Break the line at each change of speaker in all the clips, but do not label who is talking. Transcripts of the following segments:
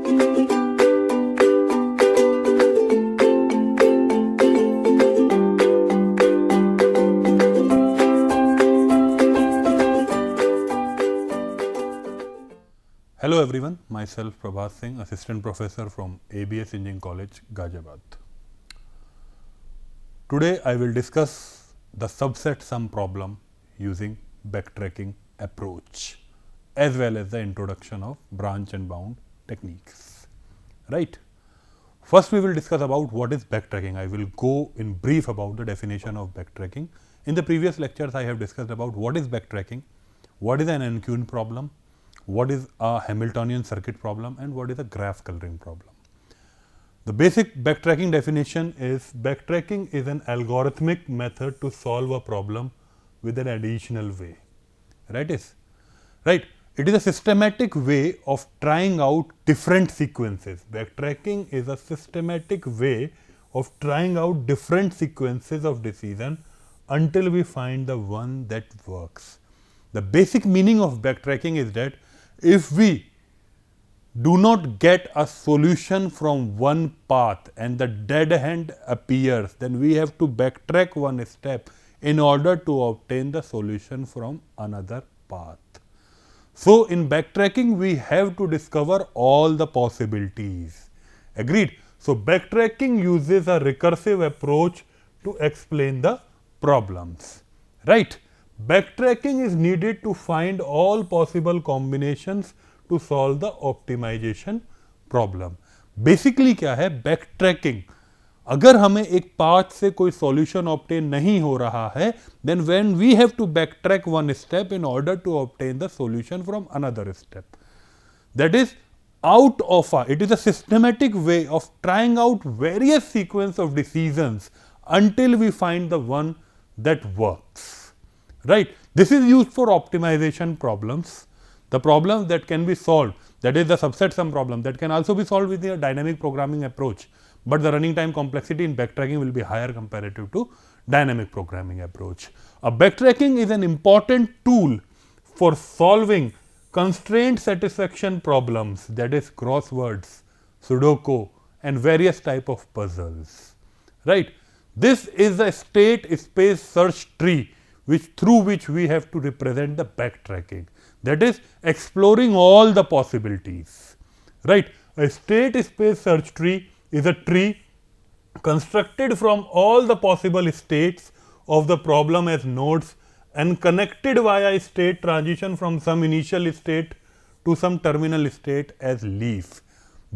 Hello everyone, myself Prabhat Singh, Assistant Professor from ABS Engineering College, Ghaziabad. Today I will discuss the subset sum problem using backtracking approach as well as the introduction of branch and bound techniques. Right? First we will discuss about what is backtracking. I will go in brief about the definition of backtracking. In the previous lectures I have discussed about what is backtracking, what is an n-Kuhn problem, what is a Hamiltonian circuit problem, and what is a graph coloring problem. The basic backtracking definition is backtracking is an algorithmic method to solve a problem with an additional way. Right? It is a systematic way of trying out different sequences. Backtracking is a systematic way of trying out different sequences of decision until we find the one that works. The basic meaning of backtracking is that if we do not get a solution from one path and the dead end appears, then we have to backtrack one step in order to obtain the solution from another path. So, in backtracking we have to discover all the possibilities. Agreed? So, backtracking uses a recursive approach to explain the problems. Right? Backtracking is needed to find all possible combinations to solve the optimization problem. Basically क्या है backtracking? अगर हमें एक path से कोई solution obtain नहीं हो रहा है, then when we have to backtrack one step in order to obtain the solution from another step. That is it is a systematic way of trying out various sequence of decisions until we find the one that works. Right. This is used for optimization problems, the problems that can be solved, that is the subset sum problem, that can also be solved with a dynamic programming approach, but the running time complexity in backtracking will be higher comparative to dynamic programming approach. A backtracking is an important tool for solving constraint satisfaction problems, that is crosswords, Sudoku, and various type of puzzles. Right. This is a state space search tree through which we have to represent the backtracking, that is exploring all the possibilities. Right? A state space search tree is a tree constructed from all the possible states of the problem as nodes and connected via state transition from some initial state to some terminal state as leaf.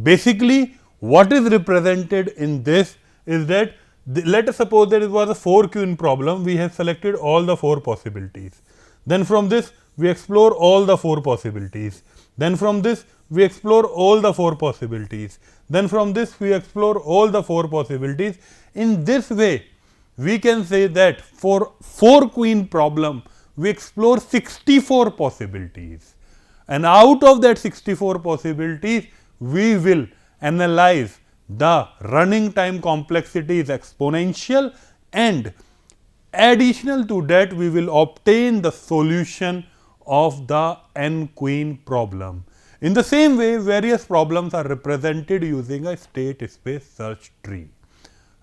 Basically, what is represented in this is that let us suppose that it was a 4-Kuhn problem, we have selected all the 4 possibilities. Then from this we explore all the 4 possibilities. Then from this we explore all the 4 possibilities. Then from this we explore all the 4 possibilities. In this way we can say that for 4-Kuhn problem we explore 64 possibilities. And out of that 64 possibilities we will analyze the running time complexity is exponential, and additional to that we will obtain the solution of the n-Kuhn problem. In the same way, various problems are represented using a state space search tree.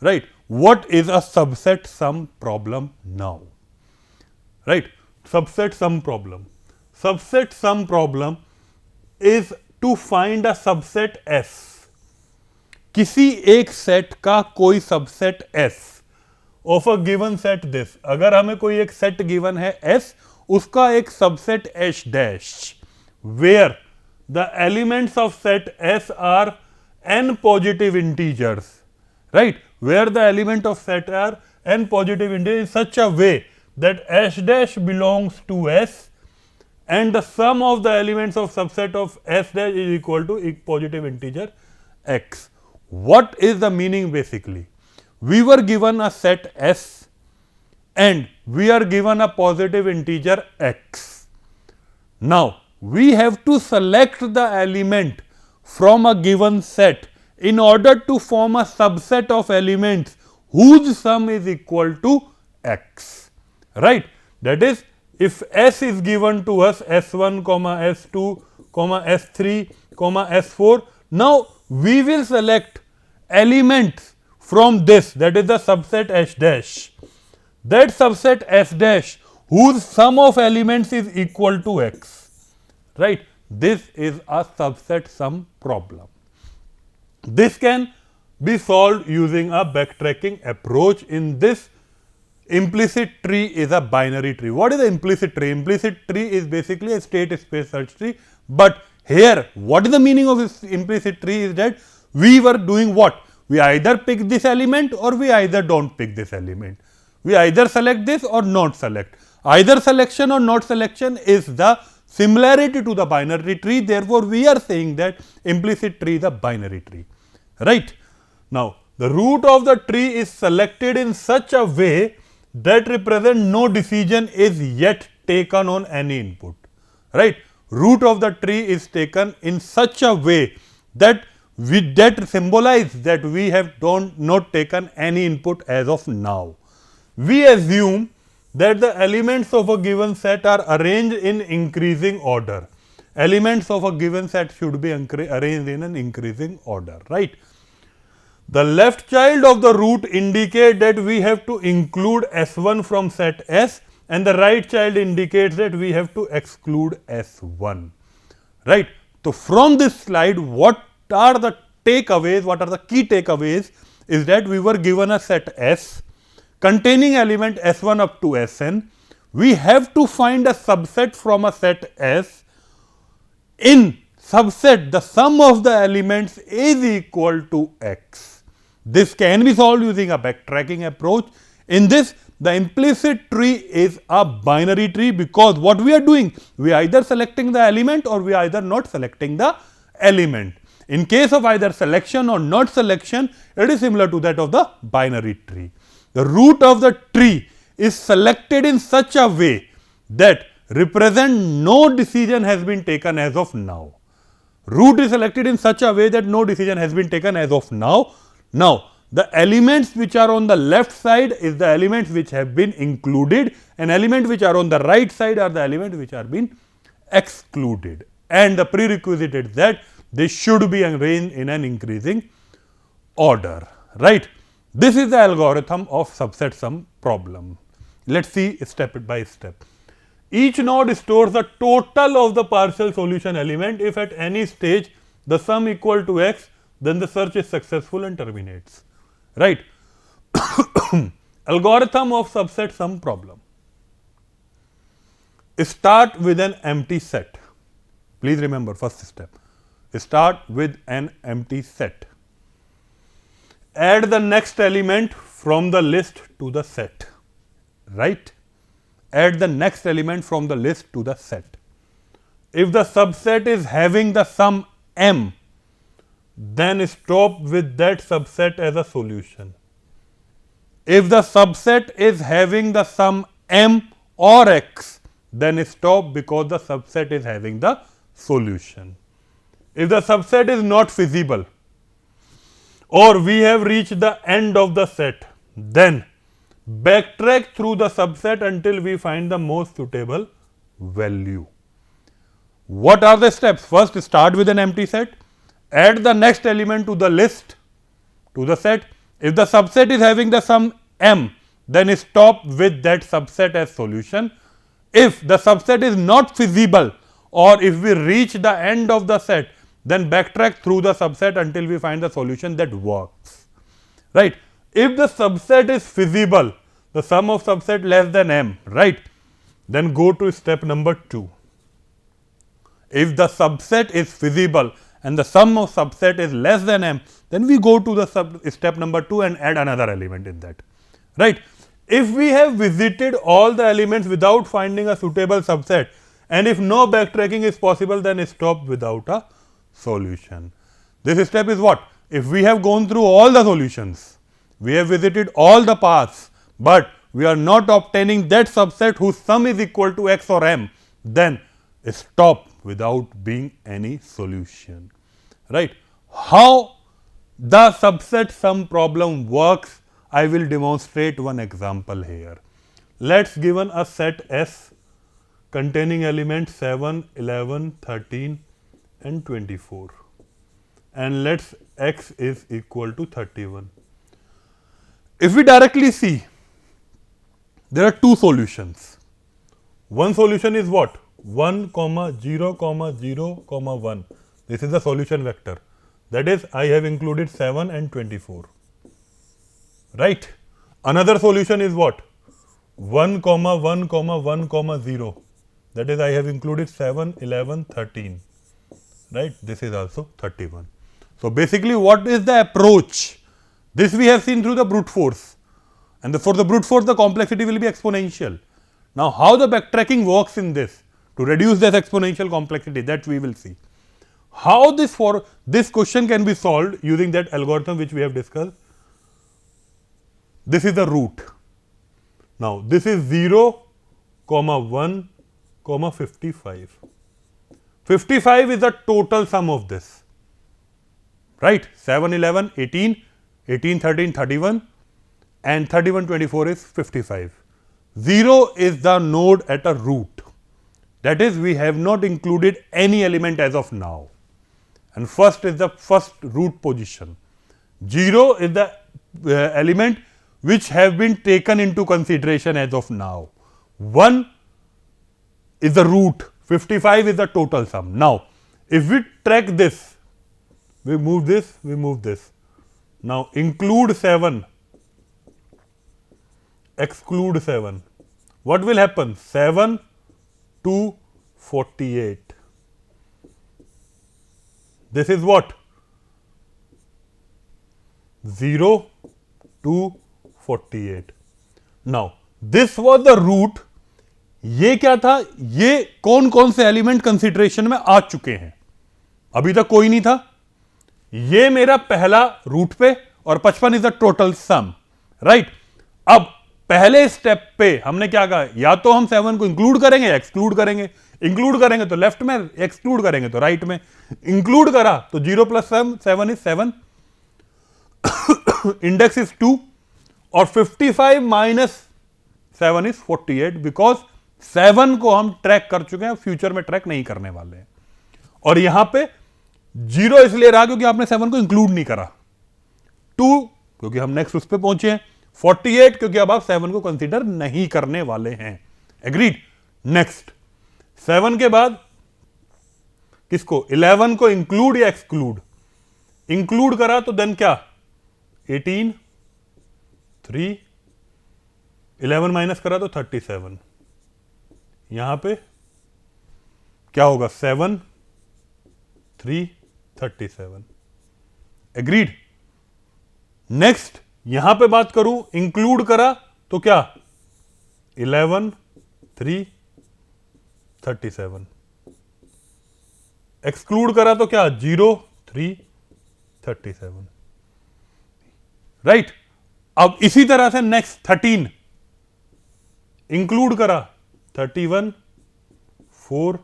Right? What is a subset sum problem now? Right? Subset sum problem. Subset sum problem is to find a subset S. किसी एक set का कोई subset S of a given set this, अगर हमें कोई एक set given है S, उसका एक subset H dash, where the elements of set S are n positive integers. Right? Where the element of set are n positive integers in such a way that H dash belongs to S and the sum of the elements of subset of S dash is equal to positive integer x. What is the meaning basically? We were given a set S and we are given a positive integer x. Now, we have to select the element from a given set in order to form a subset of elements whose sum is equal to x. Right? That is, if S is given to us S1, S2, S3, S4, Now we will select elements from this, that is the subset S dash. That subset S dash whose sum of elements is equal to x. Right? This is a subset sum problem. This can be solved using a backtracking approach. In this, implicit tree is a binary tree. What is the implicit tree? Implicit tree is basically a state space search tree. But here, what is the meaning of this implicit tree is that we were doing what? We either pick this element or we either don't pick this element. We either select this or not select. Either selection or not selection is the similarity to the binary tree. Therefore, we are saying that implicit tree is a binary tree. Right? Now, the root of the tree is selected in such a way that represent no decision is yet taken on any input. Right? Root of the tree is taken in such a way that that symbolize that we have not taken any input as of now. We assume that the elements of a given set are arranged in increasing order. Elements of a given set should be arranged in an increasing order, right? The left child of the root indicate that we have to include S1 from set S, and the right child indicates that we have to exclude S1, right? So, from this slide, what are the takeaways, what are the key takeaways is that we were given a set S containing element S1 up to Sn. We have to find a subset from a set S. In subset, the sum of the elements is equal to x. This can be solved using a backtracking approach. In this, the implicit tree is a binary tree because what we are doing, we are either selecting the element or we are either not selecting the element. In case of either selection or not selection, it is similar to that of the binary tree. The root of the tree is selected in such a way that represent no decision has been taken as of now. Root is selected in such a way that no decision has been taken as of now. Now, the elements which are on the left side is the elements which have been included, and elements which are on the right side are the elements which are been excluded. And the prerequisite is that they should be arranged in an increasing order, right? This is the algorithm of subset sum problem. Let us see step by step. Each node stores the total of the partial solution element. If at any stage the sum equal to x, then the search is successful and terminates, right? Algorithm of subset sum problem. Start with an empty set. Please remember, first step. Start with an empty set. Add the next element from the list to the set, right? Add the next element from the list to the set. If the subset is having the sum m, then stop with that subset as a solution. If the subset is having the sum m or x, then stop because the subset is having the solution. If the subset is not feasible or we have reached the end of the set, then backtrack through the subset until we find the most suitable value. What are the steps? First, start with an empty set, add the next element to the list, to the set. If the subset is having the sum m, then stop with that subset as solution. If the subset is not feasible or if we reach the end of the set, then backtrack through the subset until we find the solution that works, right? If the subset is feasible, the sum of subset less than m, right? Then go to step number 2. If the subset is feasible and the sum of subset is less than m, then we go to the step number 2 and add another element in that, right? If we have visited all the elements without finding a suitable subset, and if no backtracking is possible, then stop without a solution. This step is what? If we have gone through all the solutions, we have visited all the paths, but we are not obtaining that subset whose sum is equal to x or m, then stop without being any solution, right? How the subset sum problem works, I will demonstrate one example here. Let's given a set S containing elements 7, 11, 13 and 24. and let's x is equal to 31. If we directly see, there are two solutions. One solution is what? 1, 0, 0, 1. This is the solution vector. That is, I have included 7 and 24. Right? Another solution is what? 1, 1, 1, 0. That is, I have included 7, 11, 13. Right? This is also 31. So basically, what is the approach? This we have seen through the brute force. And for the brute force, the complexity will be exponential. Now, how the backtracking works in this to reduce this exponential complexity, that we will see. How this question can be solved using that algorithm which we have discussed. This is the root. Now, this is 0, 1, 55. 55 is the total sum of this. Right? 7, 11, 18, 18, 13, 31 and 31, 24 is 55. 0 is the node at a root. That is, we have not included any element as of now. And first is the first root position. 0 is the element which have been taken into consideration as of now. 1 is the root, 55 is the total sum. Now, if we track this, we move this, we move this. Now, include 7, exclude 7. What will happen? 7 to 48. This is what? 0 to 48. Now, this was the root. ये क्या था? ये कौन कौन से element consideration में आ चुके हैं? अभी तक कोई नहीं था. ये मेरा पहला रूट पे और 55 is the total sum. Right? अब पहले स्टेप पे हमने क्या कहा? या तो हम 7 को इंक्लूड करेंगे या एक्सक्लूड करेंगे. इंक्लूड करेंगे तो लेफ्ट में, एक्सक्लूड करेंगे तो राइट में. इंक्लूड करा तो 0 प्लस 7 इज 7, इंडेक्स इज 2 और 55 माइनस 7 इज 48 बिकॉज 7 को हम ट्रैक कर चुके हैं, फ्यूचर में ट्रैक नहीं करने वाले हैं. और यहां पे 0 इसलिए रहा क्योंकि आपने 7 को इंक्लूड नहीं करा. 2 क्योंकि हम नेक्स्ट उस पे पहुंचे हैं. 48 क्योंकि अब आप 7 को कंसीडर नहीं करने वाले हैं. एग्रीड? नेक्स्ट 7 के बाद किसको? 11 को इंक्लूड या एक्सक्लूड? इंक्लूड करा तो देन क्या? 18, 3, 11 माइनस करा तो 37. यहां पे क्या होगा? 7, 3, 37. एग्रीड? नेक्स्ट यहां पे बात करूं, इंक्लूड करा तो क्या? 11, 3, 37. एक्सक्लूड करा तो क्या? 0, 3, 37. राइट? अब इसी तरह से नेक्स्ट 13 इंक्लूड करा 31, 4,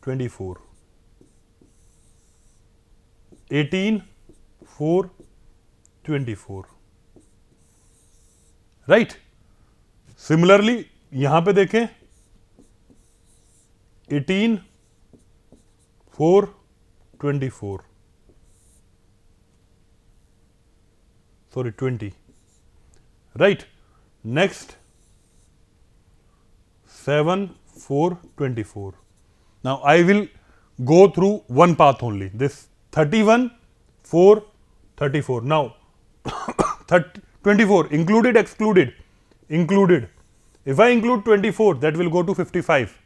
24. 18, 4, 24. राइट? सिमिलरली यहां पे देखें 18, 4, 24. Sorry, 20. Right? Next 7, 4, 24. Now I will go through one path only. This 31, 4, 34. Now 24 included, excluded, included. If I include 24, that will go to 55.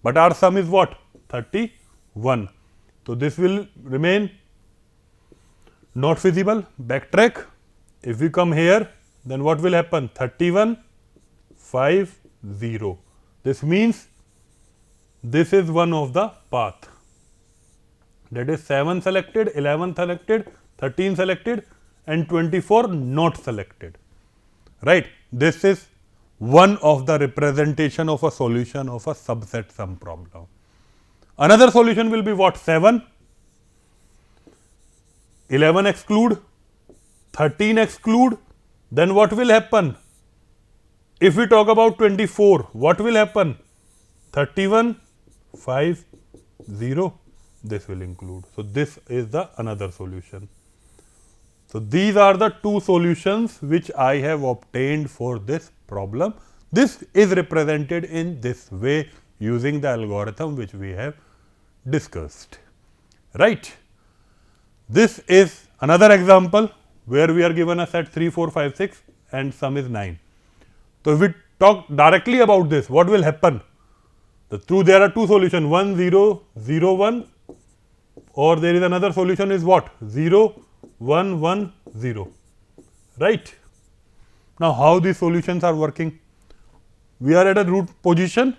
But our sum is what? 31. So this will remain not feasible. Backtrack. If we come here, then what will happen? 31, 5, 0. This means this is one of the path. That is 7 selected, 11 selected, 13 selected and 24 not selected. Right? This is one of the representation of a solution of a subset sum problem. Another solution will be what? 7, 11 exclude, 13 exclude. Then what will happen? If we talk about 24, what will happen? 31, 5, 0. this will include. So this is the another solution. So these are the two solutions which I have obtained for this problem. This is represented in this way using the algorithm which we have discussed, right. This is another example where we are given a set 3, 4, 5, 6 and sum is 9. So if we talk directly about this, what will happen? There are two solutions, 1, 0, 0, 1, or there is another solution is what? 0, 1, 1, 0, right. Now how these solutions are working? We are at a root position.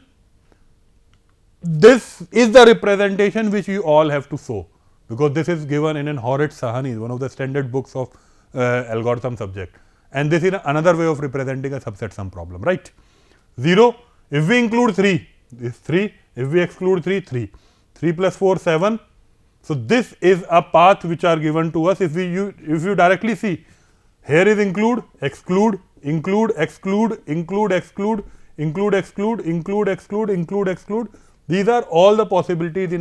This is the representation which you all have to show, because this is given in an Horace Sahani, one of the standard books of algorithm subject, and this is another way of representing a subset sum problem, right. 0, if we include 3, is 3, if we exclude 3, 3, 3 plus 4, 7. So this is a path which are given to us. If you directly see, here is include, exclude, include, exclude, include, exclude, include, exclude, include, exclude, include, exclude. These are all the possibilities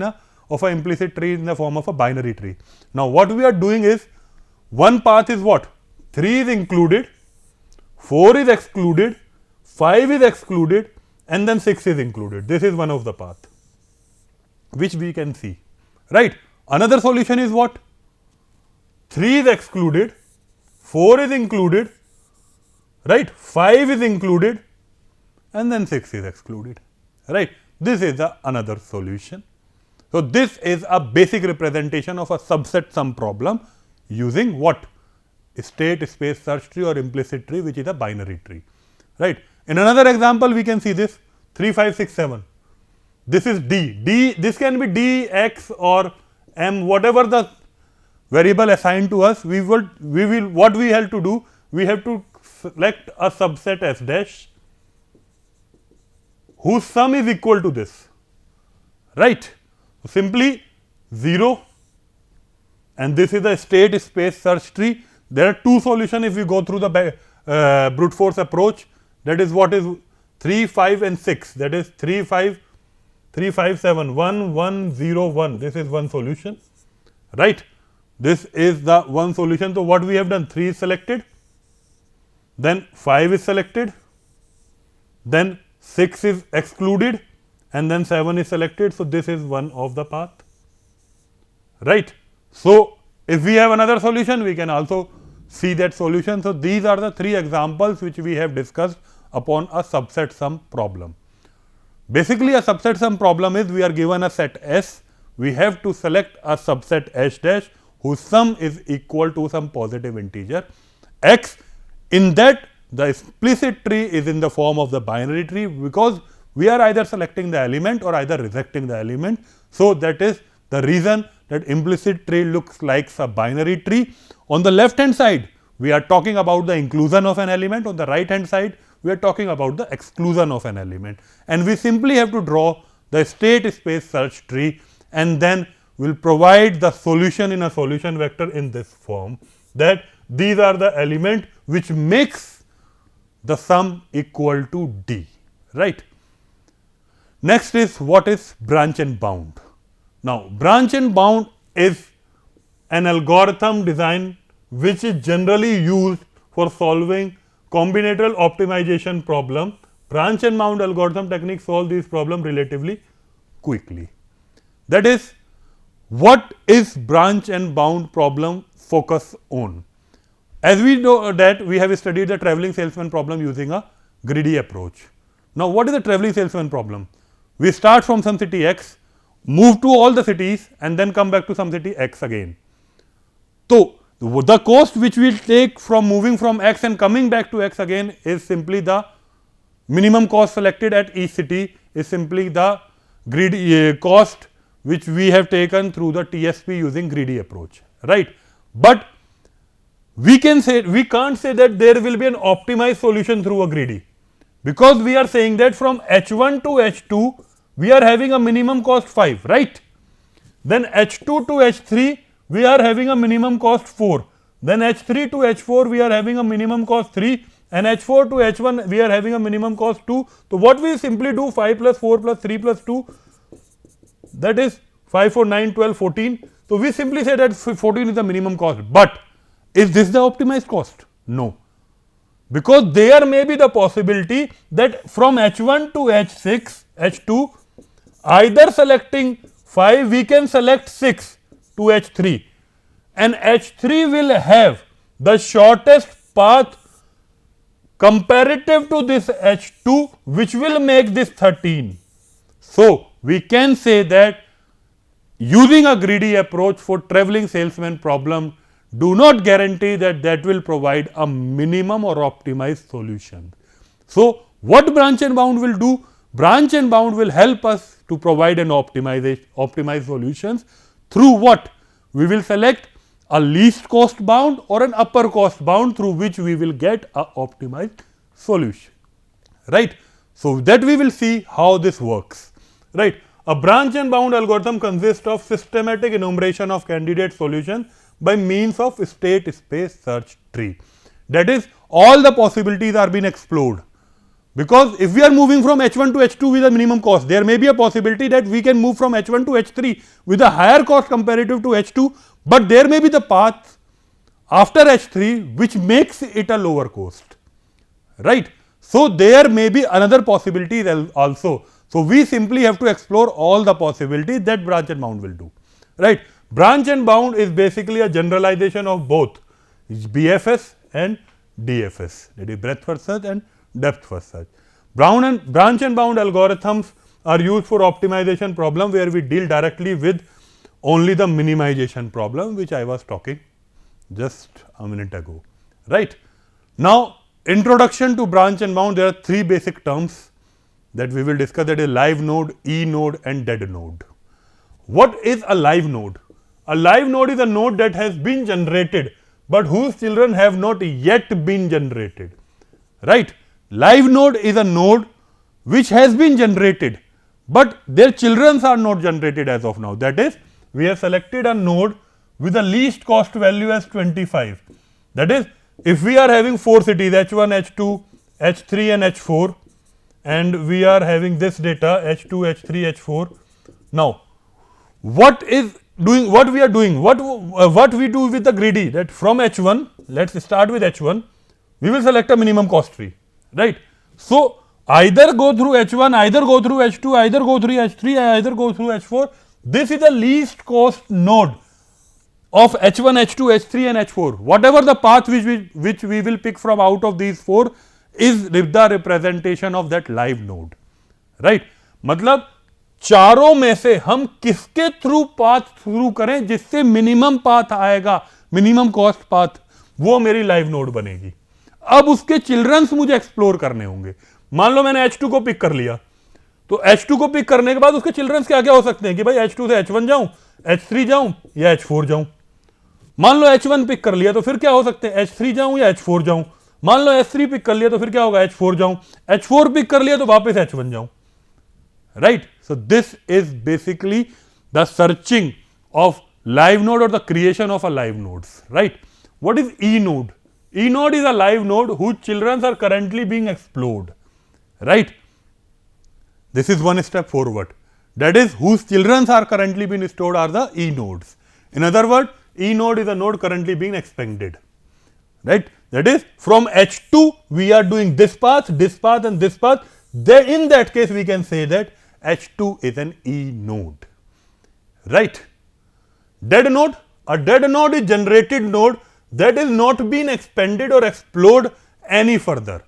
of an implicit tree in the form of a binary tree. Now what we are doing is, one path is what? 3 is included, 4 is excluded, 5 is excluded, and then 6 is included. This is one of the path which we can see, right. Another solution is what? 3 is excluded, 4 is included, right, 5 is included, and then 6 is excluded, right. This is another solution. So this is a basic representation of a subset sum problem using what? State space search tree or implicit tree, which is a binary tree, right. In another example, we can see this 3, 5, 6, 7. This is D. This can be D, X or M, whatever the variable assigned to us. What we have to do? We have to select a subset S dash whose sum is equal to this, right. Simply 0, and this is the state space search tree. There are two solutions if we go through the brute force approach. That is what is 3, 5 and 6. That is 3, 5, 3, 5, 7, 1, 1, 0, 1. This is one solution, right. This is the one solution. So what we have done? 3 is selected, then 5 is selected, then 6 is excluded, and then 7 is selected. So this is one of the path, right. So if we have another solution, we can also see that solution. So these are the 3 examples which we have discussed upon a subset sum problem. Basically, a subset sum problem is, we are given a set S, we have to select a subset S dash whose sum is equal to some positive integer X. In that, the implicit tree is in the form of the binary tree, because we are either selecting the element or either rejecting the element. So that is the reason that implicit tree looks like a binary tree. On the left hand side, we are talking about the inclusion of an element. On the right hand side, we are talking about the exclusion of an element, and we simply have to draw the state space search tree, and then we will provide the solution in a solution vector in this form, that these are the element which makes the sum equal to D, right. Next is, what is branch and bound? Now branch and bound is an algorithm design which is generally used for solving combinatorial optimization problem. Branch and bound algorithm techniques solve these problems relatively quickly. That is, what is branch and bound problem focus on? As we know that we have studied the travelling salesman problem using a greedy approach. Now what is the travelling salesman problem? We start from some city X, move to all the cities, and then come back to some city X again. So the cost which we will take from moving from X and coming back to X again is simply the minimum cost selected at each city, is simply the greedy cost which we have taken through the TSP using greedy approach, right. But we can't say that there will be an optimized solution through a greedy, because we are saying that from H1 to H2 we are having a minimum cost 5, right. Then H2 to H3 we are having a minimum cost 4, then H3 to H4 we are having a minimum cost 3, and H4 to H1 we are having a minimum cost 2. So what we simply do, 5 plus 4 plus 3 plus 2, that is 5, 4, 9, 12, 14. So we simply say that 14 is the minimum cost. But is this the optimized cost? No. Because there may be the possibility that from H1 to H6, H2, either selecting 5, we can select 6 to H3, and H3 will have the shortest path comparative to this H2, which will make this 13. So we can say that using a greedy approach for traveling salesman problem do not guarantee that that will provide a minimum or optimized solution. So what branch and bound will do? Branch and bound will help us to provide an optimized solutions through what? We will select a least cost bound or an upper cost bound through which we will get a optimized solution, right. So that we will see how this works, right. A branch and bound algorithm consists of systematic enumeration of candidate solution by means of state space search tree. That is, all the possibilities are being explored, because if we are moving from H1 to H2 with a minimum cost, there may be a possibility that we can move from H1 to H3 with a higher cost comparative to H2, but there may be the path after H3 which makes it a lower cost, right. So there may be another possibility also. So we simply have to explore all the possibilities that branch and bound will do, right. Branch and bound is basically a generalization of both BFS and DFS, that is breadth first search and depth first search. Branch and bound algorithms are used for optimization problem where we deal directly with only the minimization problem, which I was talking just a minute ago, right. Now introduction to branch and bound, there are three basic terms that we will discuss, that is live node, E node and dead node. What is a live node? A live node is a node that has been generated, but whose children have not yet been generated, right. Live node is a node which has been generated, but their children are not generated as of now. That is, we have selected a node with the least cost value as 25. That is, if we are having 4 cities H1, H2, H3 and H4, and we are having this data H2, H3, H4. Now, what we do with the greedy, that from H1, let us start with H1, we will select a minimum cost tree, right. So either go through H1, either go through H2, either go through H3, either go through H4. This is the least cost node of H1, H2, H3 and H4. Whatever the path which we will pick from out of these 4 is the representation of that live node, right. मतलब चारों में से हम किसके through path through करें जिससे minimum path आएगा, minimum cost path, वो मेरी लाइव नोड बनेगी. अब उसके चिल्ड्रंस मुझे एक्सप्लोर करने होंगे. मान लो मैंने H2 को पिक कर लिया, तो H2 को पिक करने के बाद उसके चिल्ड्रंस क्या क्या हो सकते हैं कि भाई H2 से H1 जाऊं, H3 जाऊं या H4 जाऊं. मान लो H1 पिक कर लिया तो फिर क्या हो सकते हैं, H3 जाऊं या H4 जाऊं. मान लो H3 पिक कर लिया तो फिर क्या होगा, H4 जाऊं. H4 पिक कर लिया तो वापस H1 जाऊं, right. So this is basically the searching of live node or the creation of a live nodes, right. What is E node? E node is a live node whose children are currently being explored, right. This is one step forward, that is, whose children are currently being stored are the E nodes. In other words, E node is a node currently being expanded, right. That is, from H2 we are doing this path and this path. Then in that case we can say that H2 is an E node, right. Dead node, a dead node is generated node that is not been expanded or explored any further.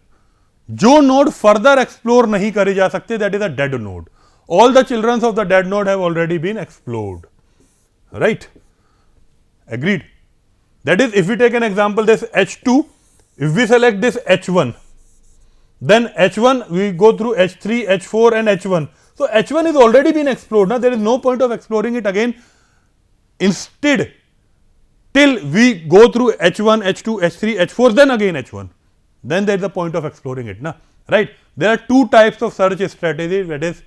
जो node further explore नहीं करे जा सकते, that is a dead node. All the children of the dead node have already been explored, right. Agreed. That is, if we take an example, this H2, if we select this H1, then H1 we go through H3, H4 and H1. So H1 is already been explored. Now there is no point of exploring it again. Instead, till we go through H1, H2, H3, H4, then again H1. Then there is the point of exploring it, na? Right. There are two types of search strategy, that is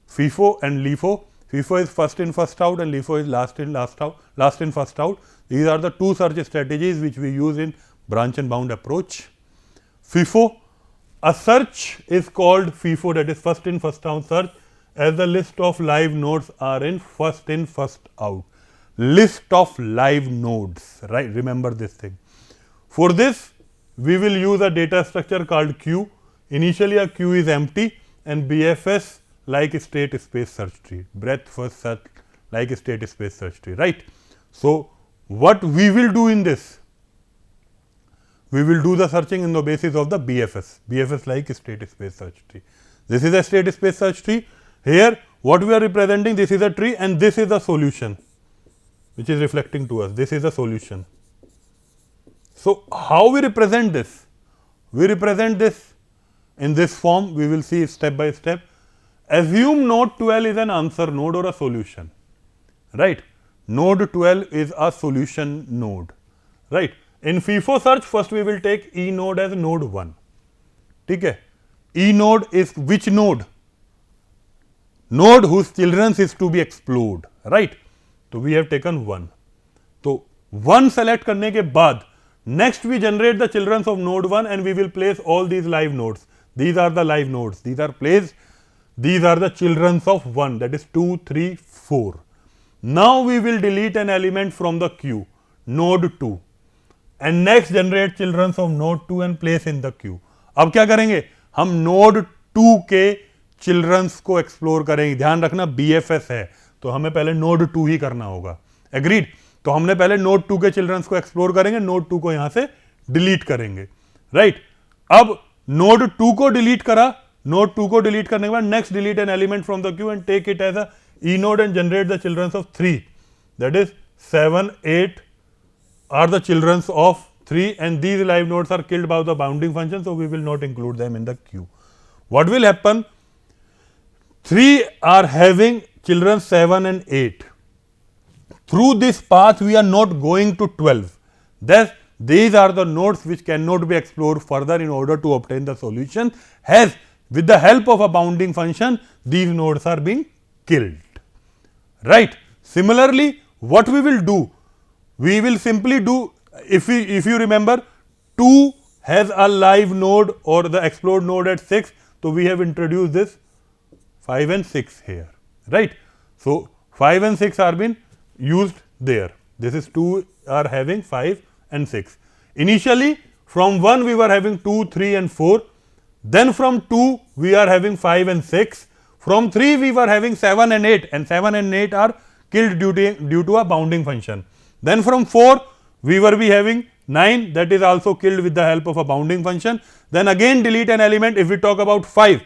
FIFO and LIFO. FIFO is first in first out and LIFO is last in first out. These are the two search strategies which we use in branch and bound approach. FIFO, a search is called FIFO, that is first in first out search, as the list of live nodes are in, first out. List of live nodes, right? Remember this thing. For this, we will use a data structure called queue. Initially, a queue is empty and BFS like state space search tree, breadth first search like state space search tree, right? So, what we will do in this? We will do the searching in the basis of the BFS like state space search tree. This is a state space search tree. Here, what we are representing, this is a tree and this is the solution which is reflecting to us. This is the solution. So, how we represent this? We represent this in this form. We will see step by step. Assume node 12 is an answer node or a solution, right? Node 12 is a solution node, right? In FIFO search, first we will take E node as node 1. Okay? E node is which node? Node whose children's is to be explored, right? So we have taken 1. So 1 select करने के बाद next we generate the children's of node 1 and we will place all these live nodes. These are the live nodes. These are placed. These are the children's of 1, that is 2, 3, 4. Now we will delete an element from the queue, node 2, and next generate children's of node 2 and place in the queue. अब क्या करेंगे? हम node 2 के children's को explore करेंगे. ध्यान रखना BFS है, तो हमें पहले node 2 ही करना होगा. Agreed? तो हमने पहले node 2 के children's को explore करेंगे, node 2 को यहाँ से delete करेंगे. Right? अब node 2 को delete करा, node 2 को delete करने के बाद next delete an element from the queue and take it as a E node and generate the children's of 3. That is 7, 8 are the children's of 3 and these live nodes are killed by the bounding function, so we will not include them in the queue. What will happen? 3 are having children 7 and 8. Through this path we are not going to 12. Thus, these are the nodes which cannot be explored further in order to obtain the solution. Hence, with the help of a bounding function, these nodes are being killed. Right? Similarly, what we will do? We will simply do, if you remember, 2 has a live node or the explored node at 6. So, we have introduced this 5 and 6 here. Right? So, 5 and 6 are been used there. This is 2 are having 5 and 6. Initially, from 1 we were having 2, 3 and 4. Then from 2 we are having 5 and 6. From 3 we were having 7 and 8 and 7 and 8 are killed due to a bounding function. Then from 4 we were be having 9, that is also killed with the help of a bounding function. Then again delete an element. If we talk about 5,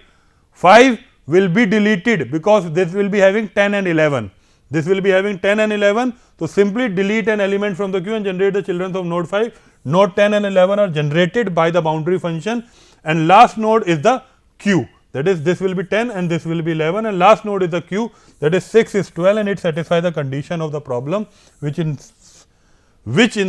5 will be deleted because this will be having 10 and 11. This will be having 10 and 11. So, simply delete an element from the queue and generate the children of node 5. Node 10 and 11 are generated by the boundary function and last node is the queue. That is, this will be 10 and this will be 11 and last node is the queue, that is 6 is 12 and it satisfies the condition of the problem which in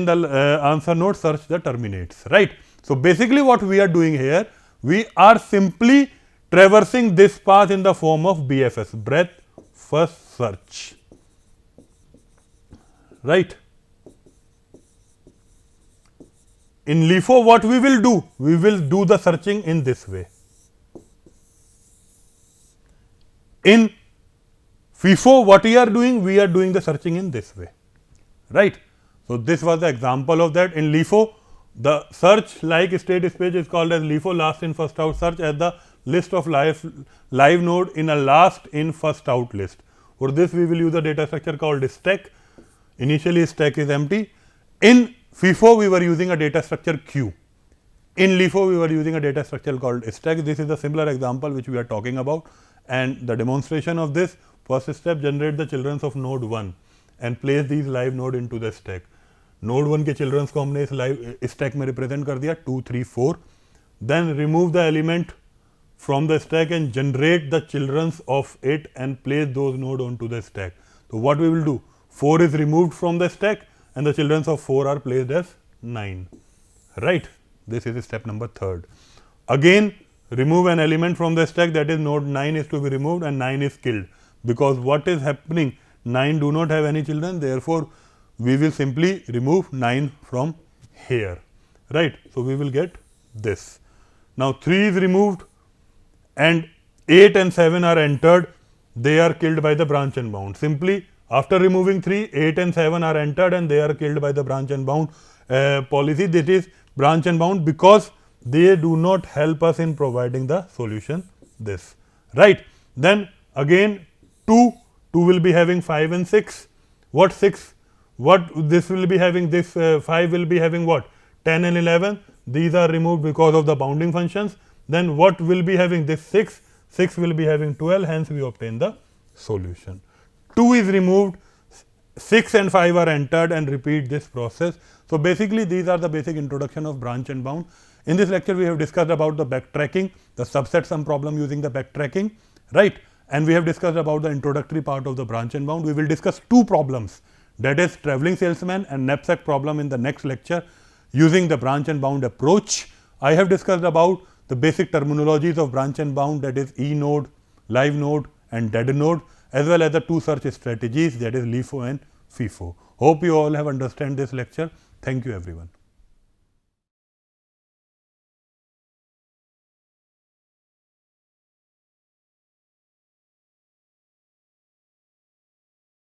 the answer node search the terminates, right. So, basically what we are doing here, we are simply traversing this path in the form of BFS, breadth first search, right. In LIFO what we will do? We will do the searching in this way. In FIFO what we are doing? We are doing the searching in this way, right. So, this was the example of that. In LIFO, the search like state space is called as LIFO, last in first out search, as the list of live node in a last in first out list. For this we will use a data structure called stack. Initially stack is empty. In FIFO we were using a data structure queue. In LIFO we were using a data structure called stack. This is the similar example which we are talking about, and the demonstration of this, first step, generate the children's of node 1 and place these live node into the stack. Node 1 के children's को हमने इस live stack में represent कर दिया 2, 3, 4. Then remove the element from the stack and generate the children's of it and place those node onto the stack. So, what we will do? 4 is removed from the stack and the children's of 4 are placed as 9, right. This is step number 3rd. Again, remove an element from the stack, that is node 9 is to be removed and 9 is killed, because what is happening? 9 do not have any children, therefore, we will simply remove 9 from here, right. So, we will get this. Now, 3 is removed and 8 and 7 are entered. they are killed by the branch and bound. Simply after removing 3, 8 and 7 are entered and they are killed by the branch and bound policy. That is branch and bound because they do not help us in providing the solution this, right. Then again 2 will be having 5 and 6. What 6? What this will be having, this 5 will be having what? 10 and 11. These are removed because of the bounding functions. Then what will be having this 6? 6 will be having 12, hence we obtain the solution. 2 is removed, 6 and 5 are entered and repeat this process. So basically these are the basic introduction of branch and bound. In this lecture we have discussed about the backtracking, the subset sum problem using the backtracking, right, and we have discussed about the introductory part of the branch and bound. We will discuss 2 problems, that is travelling salesman and knapsack problem in the next lecture using the branch and bound approach. I have discussed about the basic terminologies of branch and bound, that is e-node, live node and dead node, as well as the 2 search strategies, that is LIFO and FIFO. Hope you all have understand this lecture. Thank you everyone.